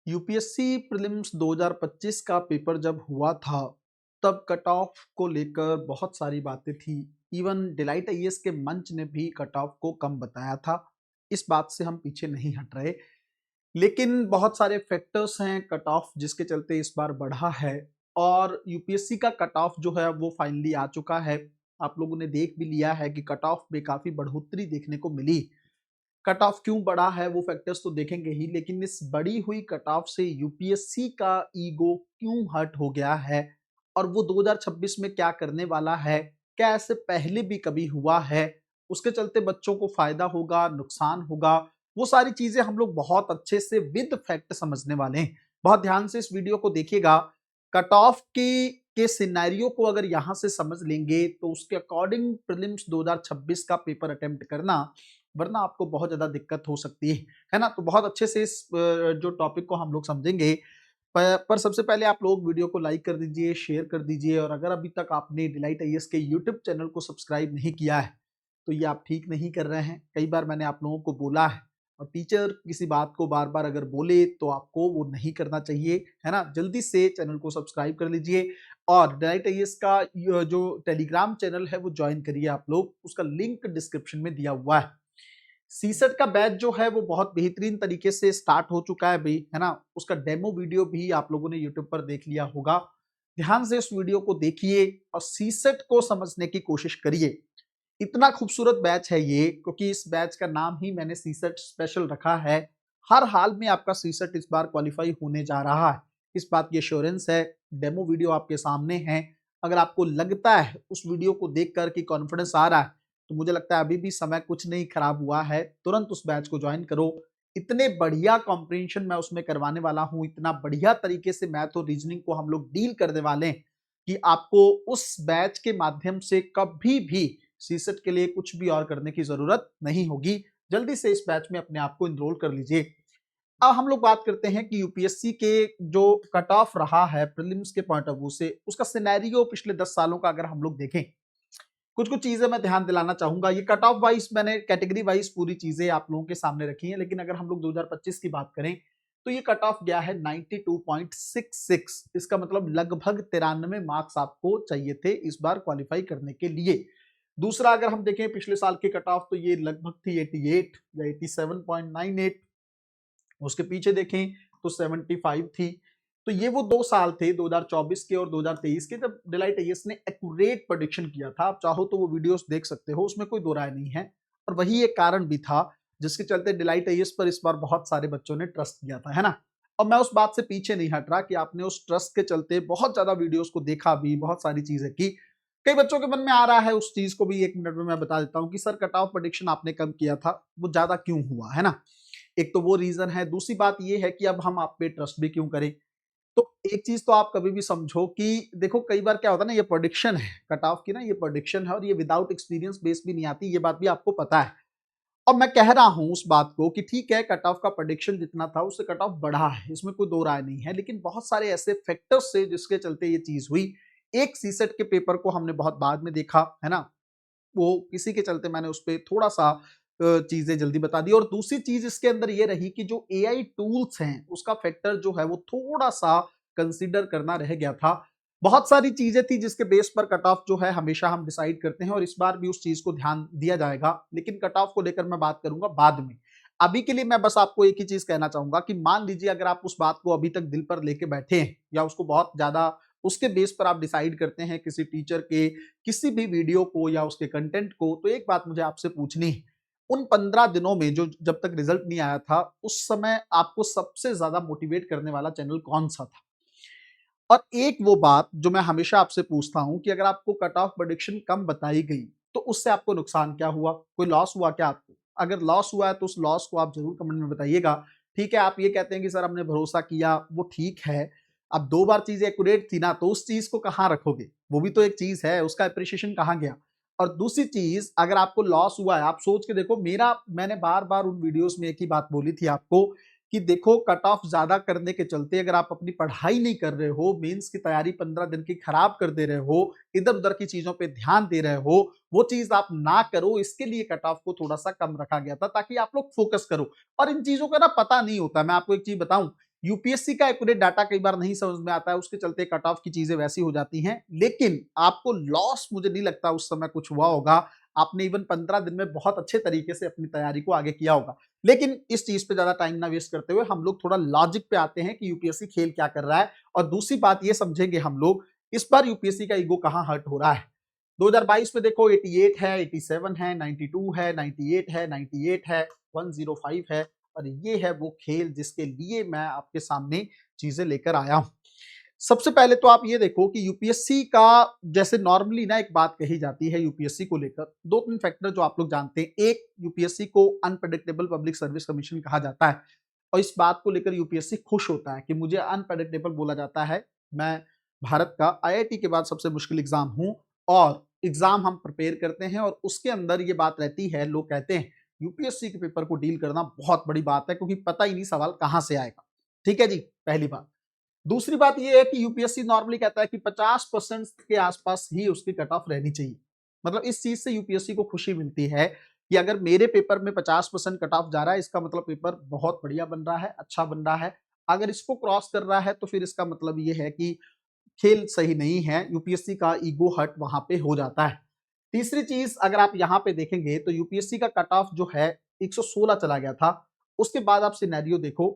UPSC prelims 2025 का paper जब हुआ था, तब कट ऑफ को लेकर बहुत सारी बातें थी। इवन डिलाइट आईएएस के मंच ने भी कट ऑफ को कम बताया था। इस बात से हम पीछे नहीं हट रहे, लेकिन बहुत सारे फैक्टर्स हैं कट ऑफ जिसके चलते इस बार बढ़ा है। और यूपीएससी का कट ऑफ जो है वो फाइनली आ चुका है। आप लोगों ने देख भी लिया है कि कट ऑफ में काफी बढ़ोतरी देखने को मिली। कट ऑफ क्यों बढ़ा है वो फैक्टर्स तो देखेंगे ही, लेकिन इस बढ़ी हुई कट ऑफ से यूपीएससी का ईगो क्यों हर्ट हो गया है और वो 2026 में क्या करने वाला है, क्या ऐसे पहले भी कभी हुआ है, उसके चलते बच्चों को फायदा होगा नुकसान होगा, वो सारी चीजें हम लोग बहुत अच्छे से विद फैक्ट समझने वाले हैं। बहुत ध्यान से इस वीडियो को देखिएगा। कट ऑफ के सिनेरियो को अगर यहां से समझ लेंगे तो उसके अकॉर्डिंग प्रीलिम्स 2026 का पेपर अटेम्प्ट करना, वरना आपको बहुत ज्यादा दिक्कत हो सकती है ना। तो बहुत अच्छे से इस जो टॉपिक को हम लोग समझेंगे। पर सबसे पहले आप लोग वीडियो को लाइक कर दीजिए, शेयर कर दीजिए, और अगर अभी तक आपने डिलाइट आईएएस के यूट्यूब चैनल को सब्सक्राइब नहीं किया है तो ये आप ठीक नहीं कर रहे हैं। कई बार मैंने आप लोगों को बोला है, और टीचर किसी बात को बार बार अगर बोले तो आपको वो नहीं करना चाहिए, है ना। जल्दी से चैनल को सब्सक्राइब कर लीजिए और डिलाइट आईएएस का जो टेलीग्राम चैनल है वो ज्वाइन करिए आप लोग, उसका लिंक डिस्क्रिप्शन में दिया हुआ है। सीसेट का बैच जो है वो बहुत बेहतरीन तरीके से स्टार्ट हो चुका है भाई, है ना। उसका डेमो वीडियो भी आप लोगों ने यूट्यूब पर देख लिया होगा। ध्यान से इस वीडियो को देखिए और सीसेट को समझने की कोशिश करिए। इतना खूबसूरत बैच है ये, क्योंकि इस बैच का नाम ही मैंने सीसेट स्पेशल रखा है। हर हाल में आपका सीसेट इस बार क्वालिफाई होने जा रहा है, इस बात की एश्योरेंस है। डेमो वीडियो आपके सामने है। अगर आपको लगता है उस वीडियो को देखकर कि कॉन्फिडेंस आ रहा है, तो मुझे लगता है अभी भी समय कुछ नहीं खराब हुआ है, तुरंत उस बैच को ज्वाइन करो। इतने बढ़िया कॉम्प्रिहेंशन मैं उसमें करवाने वाला हूं, इतना बढ़िया तरीके से मैथ और रीजनिंग को हम लोग डील करने वाले हैं कि आपको उस बैच के माध्यम से कभी भी सीसेट के लिए कुछ भी और करने की जरूरत नहीं होगी। जल्दी से इस बैच में अपने आप को इनरोल कर लीजिए। अब हम लोग बात करते हैं कि यूपीएससी के जो कट ऑफ रहा है प्रीलिम्स के पॉइंट ऑफ व्यू से, उसका सिनेरियो पिछले 10 सालों का अगर हम लोग देखें, कुछ कुछ चीजें मैं ध्यान दिलाना चाहूंगा। ये कट ऑफ वाइज मैंने कैटेगरी वाइज पूरी चीजें आप लोगों के सामने रखी हैं, लेकिन अगर हम लोग 2025 की बात करें तो ये कट ऑफ गया है 92.66। इसका मतलब लगभग 93 मार्क्स आपको चाहिए थे इस बार क्वालिफाई करने के लिए। दूसरा, अगर हम देखें पिछले साल की कट ऑफ तो ये लगभग थी 88 या 87.98। उसके पीछे देखें तो 75 थी। तो ये वो 2 साल थे 2024 के और 2023 के, जब डिलाइट आईएएस ने एक्यूरेट प्रेडिक्शन किया था। आप चाहो तो वो वीडियोस देख सकते हो, उसमें कोई दो राय नहीं है। और वही एक कारण भी था जिसके चलते डिलाइट आईएएस पर इस बार बहुत सारे बच्चों ने ट्रस्ट किया था, है ना। और मैं उस बात से पीछे नहीं हट रहा कि आपने उस ट्रस्ट के चलते बहुत ज्यादा वीडियोस को देखा भी, बहुत सारी चीजें की। कई बच्चों के मन में आ रहा है उस चीज को भी, 1 मिनट में मैं बता देता हूँ कि सर कट ऑफ प्रेडिक्शन आपने कम किया था, वो ज्यादा क्यों हुआ, है ना। एक तो वो रीजन है। दूसरी बात ये है कि अब हम आप पे ट्रस्ट भी क्यों करें। तो एक चीज तो आप कभी भी समझो कि देखो, कई बार क्या होता है ना, ये प्रेडिक्शन है कट ऑफ की ना, ये प्रेडिक्शन है और ये विदाउट एक्सपीरियंस बेस भी नहीं आती, ये बात भी आपको पता है। और मैं कह रहा हूं उस बात को कि ठीक है, कट ऑफ का प्रेडिक्शन जितना था उससे कट ऑफ बढ़ा है, इसमें कोई दो राय नहीं है, लेकिन बहुत सारे ऐसे फैक्टर्स से जिसके चलते ये चीज हुई। एक सीसेट के पेपर को हमने बहुत बाद में देखा, है ना। वो किसी के चलते मैंने उस पर थोड़ा सा चीजें जल्दी बता दी। और दूसरी चीज इसके अंदर ये रही कि जो एआई टूल्स हैं उसका फैक्टर जो है वो थोड़ा सा कंसीडर करना रह गया था। बहुत सारी चीजें थी जिसके बेस पर कट ऑफ जो है हमेशा हम डिसाइड करते हैं, और इस बार भी उस चीज को ध्यान दिया जाएगा, लेकिन कट ऑफ को लेकर मैं बात करूंगा बाद में। अभी के लिए मैं बस आपको एक ही चीज कहना चाहूंगा कि मान लीजिए अगर आप उस बात को अभी तक दिल पर लेके बैठे हैं, या उसको बहुत ज्यादा उसके बेस पर आप डिसाइड करते हैं किसी टीचर के किसी भी वीडियो को या उसके कंटेंट को, तो एक बात मुझे आपसे पूछनी है। उन 15 दिनों में जो जब तक रिजल्ट नहीं आया था, उस समय आपको सबसे ज्यादा मोटिवेट करने वाला चैनल कौन सा था। और एक वो बात जो मैं हमेशा आपसे पूछता हूं कि अगर आपको कट ऑफ प्रेडिक्शन कम बताई गई तो उससे आपको नुकसान क्या हुआ, कोई लॉस हुआ क्या आपको। अगर लॉस हुआ है तो उस लॉस को आप जरूर कमेंट में बताइएगा। ठीक है, आप ये कहते हैं कि सर हमने भरोसा किया, वो ठीक है। अब 2 बार चीज एक्यूरेट थी ना, तो उस चीज को कहाँ रखोगे, वो भी तो एक चीज है, उसका अप्रिशिएशन कहाँ गया। और दूसरी चीज, अगर आपको लॉस हुआ है, आप सोच के देखो, मैंने बार बार उन वीडियोस में एक ही बात बोली थी आपको कि देखो, कट ऑफ ज्यादा करने के चलते अगर आप अपनी पढ़ाई नहीं कर रहे हो, मेंस की तैयारी 15 दिन की खराब कर दे रहे हो, इधर उधर की चीजों पे ध्यान दे रहे हो, वो चीज आप ना करो। इसके लिए कट ऑफ को थोड़ा सा कम रखा गया था ताकि आप लोग फोकस करो। और इन चीजों का ना पता नहीं होता। मैं आपको एक चीज बताऊं, यूपीएससी का एक्यूरेट डाटा कई बार नहीं समझ में आता है, उसके चलते कट ऑफ की चीजें वैसी हो जाती हैं, लेकिन आपको लॉस मुझे नहीं लगता उस समय कुछ हुआ होगा। आपने इवन 15 दिन में बहुत अच्छे तरीके से अपनी तैयारी को आगे किया होगा। लेकिन इस चीज पे ज्यादा टाइम ना वेस्ट करते हुए हम लोग थोड़ा लॉजिक पे आते हैं कि यूपीएससी खेल क्या कर रहा है। और दूसरी बात ये समझेंगे हम लोग, इस बार यूपीएससी का ईगो कहां हर्ट हो रहा है। 2022 में देखो 88 है, 87 है, 92 है, 98 है, 98 है, 105 है, और ये है वो खेल जिसके लिए मैं आपके सामने चीजें लेकर आया हूं। सबसे पहले तो आप ये देखो कि यूपीएससी का, जैसे नॉर्मली ना एक बात कही जाती है यूपीएससी को लेकर, दो तीन फैक्टर जो आप लोग जानते हैं। एक, यूपीएससी को अनप्रेडिक्टेबल पब्लिक सर्विस कमीशन कहा जाता है, और इस बात को लेकर यूपीएससी खुश होता है कि मुझे अनप्रेडिक्टेबल बोला जाता है। मैं भारत का आईआईटी के बाद सबसे मुश्किल एग्जाम हूं, और एग्जाम हम प्रिपेयर करते हैं, और उसके अंदर ये बात रहती है, लोग कहते हैं यूपीएससी के पेपर को डील करना बहुत बड़ी बात है, क्योंकि पता ही नहीं सवाल कहां से आएगा। ठीक है जी, पहली बात। दूसरी बात यह है कि यूपीएससी नॉर्मली कहता है कि 50% के आसपास ही उसकी कट ऑफ रहनी चाहिए। मतलब इस चीज से यूपीएससी को खुशी मिलती है कि अगर मेरे पेपर में 50% कट ऑफ जा रहा है, इसका मतलब पेपर बहुत बढ़िया बन रहा है, अच्छा बन रहा है। अगर इसको क्रॉस कर रहा है तो फिर इसका मतलब ये है कि खेल सही नहीं है। यूपीएससी का ईगो हर्ट वहां पे हो जाता है। तीसरी चीज, अगर आप यहाँ पे देखेंगे तो यूपीएससी का कट ऑफ जो है 116 चला गया था। उसके बाद आप सिनेरियो देखो,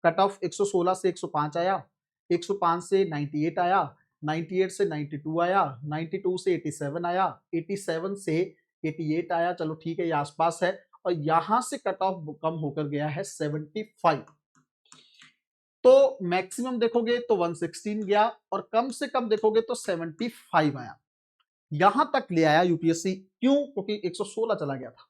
कट ऑफ 116 से 105 आया, 105 से 98 आया, 98 से 92 आया, 92 से 87 आया, 87 से 88 आया। चलो ठीक है, ये आसपास है। और यहां से कट ऑफ कम होकर गया है 75। तो मैक्सिमम देखोगे तो 116 गया, और कम से कम देखोगे तो 75 आया। यहां तक ले आया यूपीएससी, क्यों? क्योंकि 116 चला गया था।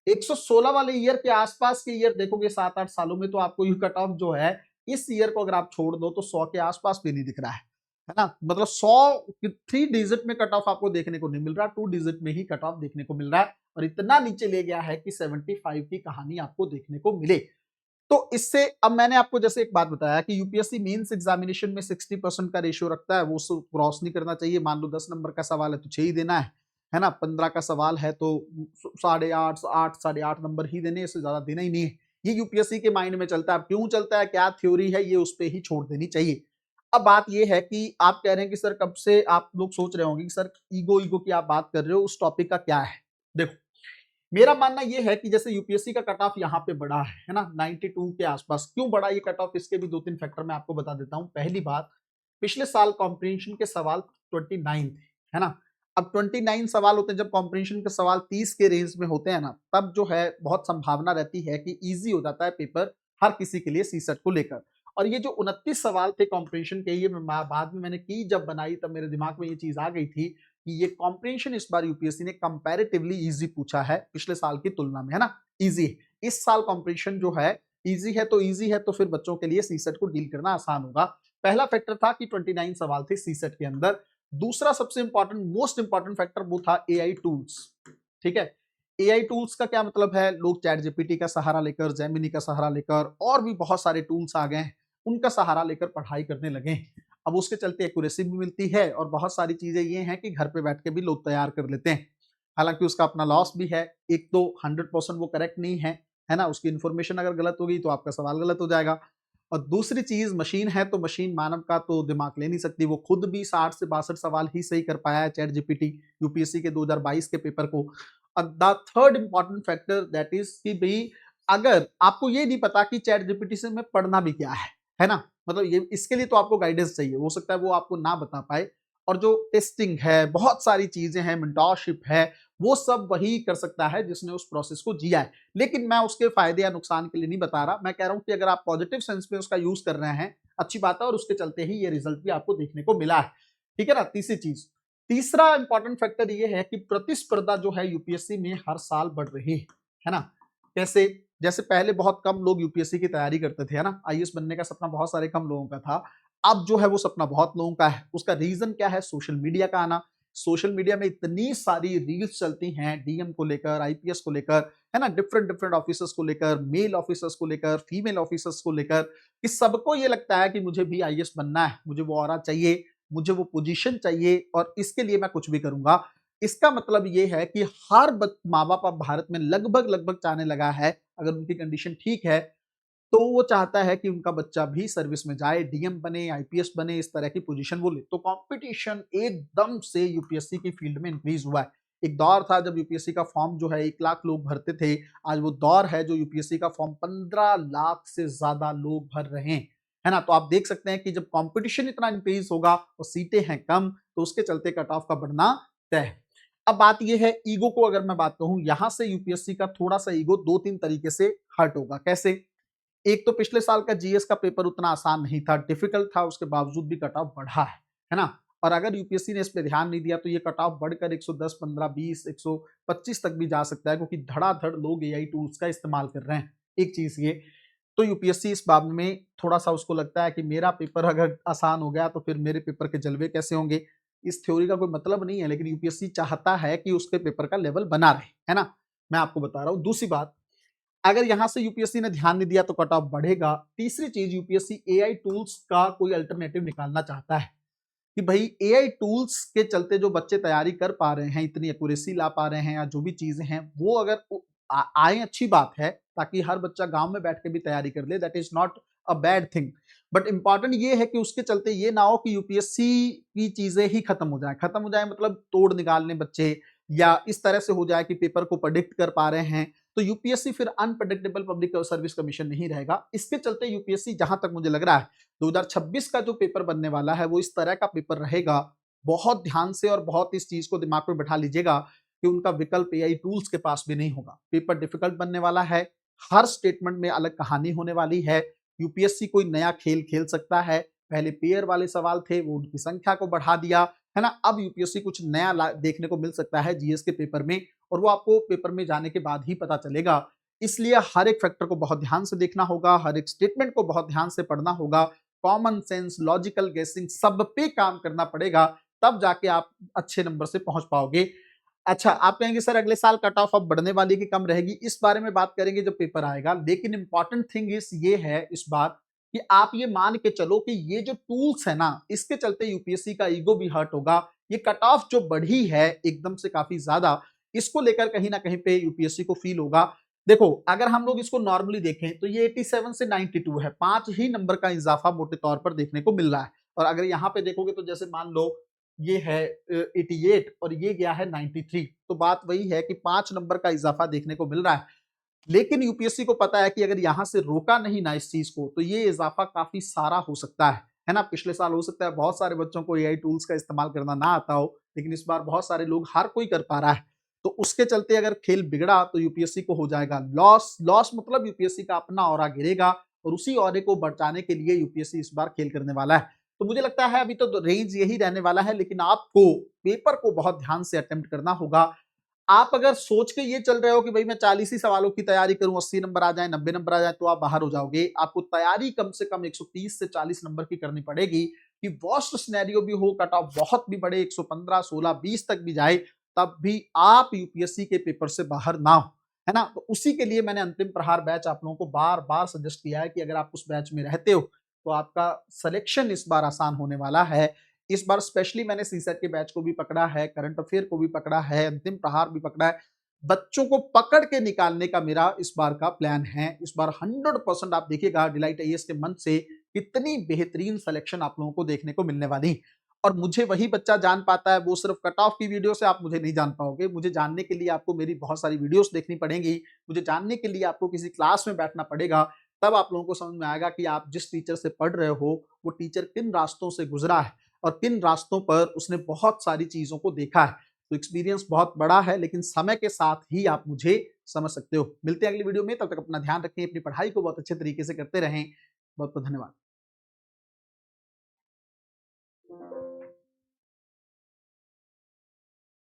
116 वाले ईयर के आसपास के ईयर देखोगे 7-8 सालों में, तो आपको ये कट ऑफ जो है इस ईयर को अगर आप छोड़ दो तो 100 के आसपास भी नहीं दिख रहा है ना। मतलब 100 3 डिजिट में कट ऑफ आपको देखने को नहीं मिल रहा, 2 डिजिट में ही कट ऑफ देखने को मिल रहा है, और इतना नीचे ले गया है कि 75 की कहानी आपको देखने को मिले। तो इससे अब मैंने आपको जैसे एक बात बताया कि यूपीएससी मेंस एग्जामिनेशन में 60% का रेशियो रखता है, वो क्रॉस नहीं करना चाहिए। मान लो 10 नंबर का सवाल है तो 6 ही देना है ना। 15 का सवाल है तो 8.5 8.5 नंबर ही देने, इससे ज्यादा देना ही नहीं है। ये यूपीएससी के माइंड में चलता है। क्यों चलता है, क्या थ्योरी है, ये उस पर ही छोड़ देनी चाहिए। अब बात ये है कि आप कह रहे हैं कि सर कब से आप लोग सोच रहे होंगे कि सर ईगो ईगो की आप बात कर रहे हो, उस टॉपिक का क्या है। देखो, मेरा मानना यह है कि जैसे यूपीएससी का कट ऑफ यहाँ पे बढ़ा है ना 92 के आसपास। क्यों बढ़ा ये कट ऑफ, इसके भी 2-3 फैक्टर मैं आपको बता देता हूं। पहली बात, पिछले साल कॉम्प्रिहेंशन के सवाल 29 थे, है ना। अब 29 सवाल होते हैं, जब कॉम्प्रिहेंशन के सवाल 30 के रेंज में होते हैं ना, तब जो है बहुत संभावना रहती है कि इजी हो जाता है पेपर हर किसी के लिए सीसेट को लेकर। और ये जो 29 सवाल थे कॉम्प्रिहेंशन के, ये बाद में मैंने की जब बनाई, तब मेरे दिमाग में ये चीज आ गई थी कि ये कॉम्प्रिहेंशन इस बार यूपीएससी ने कंपैरेटिवली इजी पूछा है पिछले साल की तुलना में, है ना। इजी है इस साल कॉम्प्रिहेंशन जो है, इजी है तो इजी है, तो फिर बच्चों के लिए सीसेट को डील करना आसान होगा। पहला फैक्टर था कि 29 सवाल थे सीसेट के अंदर। दूसरा सबसे इंपॉर्टेंट, मोस्ट इंपॉर्टेंट फैक्टर वो था एआई टूल्स। ठीक है, एआई टूल्स का क्या मतलब है, लोग चैट जीपीटी का सहारा लेकर, जेमिनी का सहारा लेकर, और भी बहुत सारे टूल्स आ गए हैं, उनका सहारा लेकर पढ़ाई करने लगे। अब उसके चलते एक्यूरेसी भी मिलती है, और बहुत सारी चीजें ये हैं कि घर पे बैठ के भी लोग तैयार कर लेते हैं। हालांकि उसका अपना लॉस भी है। एक तो 100% वो करेक्ट नहीं है ना। उसकी इन्फॉर्मेशन अगर गलत होगी तो आपका सवाल गलत हो जाएगा। और दूसरी चीज, मशीन है तो मशीन मानव का तो दिमाग ले नहीं सकती। वो खुद भी 60 से 62 सवाल ही सही कर पाया है, चैट जीपीटी, यूपीएससी के 2022 के पेपर को। The third important factor that is कि भाई, अगर आपको ये नहीं पता कि चैट जीपीटी से मैं पढ़ना भी क्या है ना। मतलब ये, इसके लिए तो आपको गाइडेंस चाहिए, हो सकता है वो आपको ना बता पाए। और जो टेस्टिंग है, बहुत सारी चीजें हैं, मेंटोरशिप है, वो सब वही कर सकता है जिसने उस प्रोसेस को जिया है। लेकिन मैं उसके फायदे या नुकसान के लिए नहीं बता रहा, मैं कह रहा हूं कि अगर आप पॉजिटिव सेंस में उसका यूज कर रहे हैं, अच्छी बात है, और उसके चलते ही ये रिजल्ट भी आपको देखने को मिला है। ठीक है ना। तीसरी चीज, तीसरा इंपॉर्टेंट फैक्टर ये है कि प्रतिस्पर्धा जो है यूपीएससी में हर साल बढ़ रही है ना। कैसे, जैसे पहले बहुत कम लोग यूपीएससी की तैयारी करते थे, है ना। आईएएस बनने का सपना बहुत सारे कम लोगों का था। अब जो है वो सपना बहुत लोगों का है। उसका रीजन क्या है, सोशल मीडिया का आना। सोशल मीडिया में इतनी सारी रील्स चलती हैं डीएम को लेकर, आईपीएस को लेकर, है ना, डिफरेंट डिफरेंट ऑफिसर्स को लेकर, मेल ऑफिसर्स को लेकर, फीमेल ऑफिसर्स को लेकर, कि सबको ये लगता है कि मुझे भी आईएएस बनना है, मुझे वो ऑरा चाहिए, मुझे वो पोजीशन चाहिए, और इसके लिए मैं कुछ भी करूंगा। इसका मतलब ये है कि हर माँ बाप अब भारत में लगभग लगभग चाहने लगा है, अगर उनकी कंडीशन ठीक है, तो वो चाहता है कि उनका बच्चा भी सर्विस में जाए, डीएम बने, आईपीएस बने, इस तरह की पोजीशन वो ले। तो कंपटीशन एकदम से यूपीएससी की फील्ड में इंक्रीज हुआ है। एक दौर था जब यूपीएससी का फॉर्म जो है 1 लाख लोग भरते थे, आज वो दौर है जो यूपीएससी का फॉर्म 15 लाख से ज्यादा लोग भर रहे हैं, है ना। तो आप देख सकते हैं कि जब कंपटीशन इतना इंक्रीज होगा और सीटें हैं कम, तो उसके चलते कट ऑफ का बढ़ना तय है। अब बात यह है ईगो को अगर मैं बात कहूं, यहां से यूपीएससी का थोड़ा सा ईगो 2-3 तरीके से हर्ट होगा। कैसे? एक तो पिछले साल का जीएस का पेपर उतना आसान नहीं था, डिफिकल्ट था, उसके बावजूद भी कट ऑफ बढ़ा है ना। और अगर यूपीएससी ने इस पे ध्यान नहीं दिया तो ये कट ऑफ बढ़कर 110, 15, 20, 125 तक भी जा सकता है, क्योंकि धड़ाधड़ लोग एआई टूल्स का इस्तेमाल कर रहे हैं। एक चीज ये, तो यूपीएससी इस बात में थोड़ा सा उसको लगता है कि मेरा पेपर अगर आसान हो गया तो फिर मेरे पेपर के जलवे कैसे होंगे। इस थ्योरी का कोई मतलब नहीं है, लेकिन यूपीएससी चाहता है कि उसके पेपर का लेवल बना रहे, है ना। मैं आपको बता रहा हूं। दूसरी बात, अगर यहां से यूपीएससी ने ध्यान नहीं दिया तो कट ऑफ बढ़ेगा। तीसरी चीज, यूपीएससी एआई टूल्स का कोई अल्टरनेटिव निकालना चाहता है कि भाई एआई टूल्स के चलते जो बच्चे तैयारी कर पा रहे हैं, इतनी एक्यूरेसी ला पा रहे हैं, या जो भी चीजें हैं वो अगर आए, अच्छी बात है, ताकि हर बच्चा गांव में बैठ के भी तैयारी कर ले, that is not a bad thing. But important ये है कि उसके चलते ये ना हो कि यूपीएससी की चीजें ही खत्म हो जाए मतलब तोड़ निकालने बच्चे, या इस तरह से हो जाए कि पेपर को प्रेडिक्ट कर पा रहे हैं, तो यूपीएससी फिर अनप्रेडिक्टेबल पब्लिक सर्विस कमीशन नहीं रहेगा। इसके चलते यूपीएससी, जहां तक मुझे लग रहा है, 2026 का जो पेपर बनने वाला है वो इस तरह का पेपर रहेगा। बहुत ध्यान से और बहुत इस चीज को दिमाग में बैठा लीजिएगा कि उनका विकल्प एआई टूल्स के पास भी नहीं होगा। पेपर डिफिकल्ट बनने वाला है, हर स्टेटमेंट में अलग कहानी होने वाली है। यूपीएससी कोई नया खेल खेल सकता है। पहले पेयर वाले सवाल थे, वो उनकी संख्या को बढ़ा दिया, है ना। अब यूपीएससी कुछ नया देखने को मिल सकता है जीएस के पेपर में, और वो आपको पेपर में जाने के बाद ही पता चलेगा। इसलिए हर एक फैक्टर को बहुत ध्यान से देखना होगा, हर एक स्टेटमेंट को बहुत ध्यान से पढ़ना होगा, कॉमन सेंस, लॉजिकल गेसिंग सब पे काम करना पड़ेगा, तब जाके आप अच्छे नंबर से पहुंच पाओगे। अच्छा, आप कहेंगे सर अगले साल कट ऑफ अब बढ़ने वाली कि कम रहेगी, इस बारे में बात करेंगे जब पेपर आएगा। लेकिन इंपॉर्टेंट थिंग इस ये है इस बार कि आप ये मान के चलो कि ये जो टूल्स है ना, इसके चलते यूपीएससी का ईगो भी हर्ट होगा। ये कट ऑफ जो बढ़ी है एकदम से काफी ज्यादा, इसको लेकर कहीं ना कहीं पे यूपीएससी को फील होगा। देखो, अगर हम लोग इसको नॉर्मली देखें तो ये 87 से 92 है, 5 ही नंबर का इजाफा मोटे तौर पर देखने को मिल रहा है। और अगर यहाँ पे देखोगे तो जैसे मान लो ये है 88 और ये गया है 93, तो बात वही है कि 5 नंबर का इजाफा देखने को मिल रहा है। लेकिन यूपीएससी को पता है कि अगर यहां से रोका नहीं ना इस चीज को, तो ये इजाफा काफी सारा हो सकता है ना। पिछले साल हो सकता है बहुत सारे बच्चों को एआई टूल्स का इस्तेमाल करना ना आता हो, लेकिन इस बार बहुत सारे लोग, हर कोई कर पा रहा है। तो उसके चलते अगर खेल बिगड़ा तो यूपीएससी को हो जाएगा लॉस। लॉस मतलब यूपीएससी का अपना ऑरा गिरेगा, और उसी ऑरे को बचाने के लिए यूपीएससी इस बार खेल करने वाला है। तो मुझे लगता है अभी तो रेंज यही रहने वाला है, लेकिन आपको पेपर को बहुत ध्यान से अटेम्प्ट करना होगा। आप अगर सोच के ये चल रहे हो कि भाई मैं 40 ही सवालों की तैयारी करूं, 80 नंबर आ जाए, 90 नंबर आ जाए, तो आप बाहर हो जाओगे। आपको तैयारी कम से कम 130 से 40 नंबर की करनी पड़ेगी कि वर्स्ट सिनेरियो भी हो, कट ऑफ बहुत भी बड़े 115, 16, 20 तक भी जाए, तब भी आप यूपीएससी के पेपर से बाहर ना हो, है ना। तो उसी के लिए मैंने अंतिम प्रहार बैच आप लोगों को बार बार सजेस्ट किया है कि अगर आप उस बैच में रहते हो तो आपका सिलेक्शन इस बार आसान होने वाला है। इस बार स्पेशली मैंने सीसेट के बैच को भी पकड़ा है, करंट अफेयर को भी पकड़ा है, अंतिम प्रहार भी पकड़ा है। बच्चों को पकड़ के निकालने का मेरा इस बार का प्लान है। इस बार 100% आप देखिएगा डिलाइट आईएएस के मंच से कितनी बेहतरीन सिलेक्शन आप लोगों को देखने को मिलने वाली। और मुझे वही बच्चा जान पाता है, वो सिर्फ कट ऑफ की वीडियो से आप मुझे नहीं जान पाओगे। मुझे जानने के लिए आपको मेरी बहुत सारी वीडियोस देखनी पड़ेंगी, मुझे जानने के लिए आपको किसी क्लास में बैठना पड़ेगा। तब आप लोगों को समझ में आएगा कि आप जिस टीचर से पढ़ रहे हो वो टीचर किन रास्तों से गुजरा है और किन रास्तों पर उसने बहुत सारी चीजों को देखा है। तो एक्सपीरियंस बहुत बड़ा है, लेकिन समय के साथ ही आप मुझे समझ सकते हो। मिलते हैं अगली वीडियो में, तब तक अपना ध्यान रखें, अपनी पढ़ाई को बहुत अच्छे तरीके से करते रहें। बहुत बहुत धन्यवाद।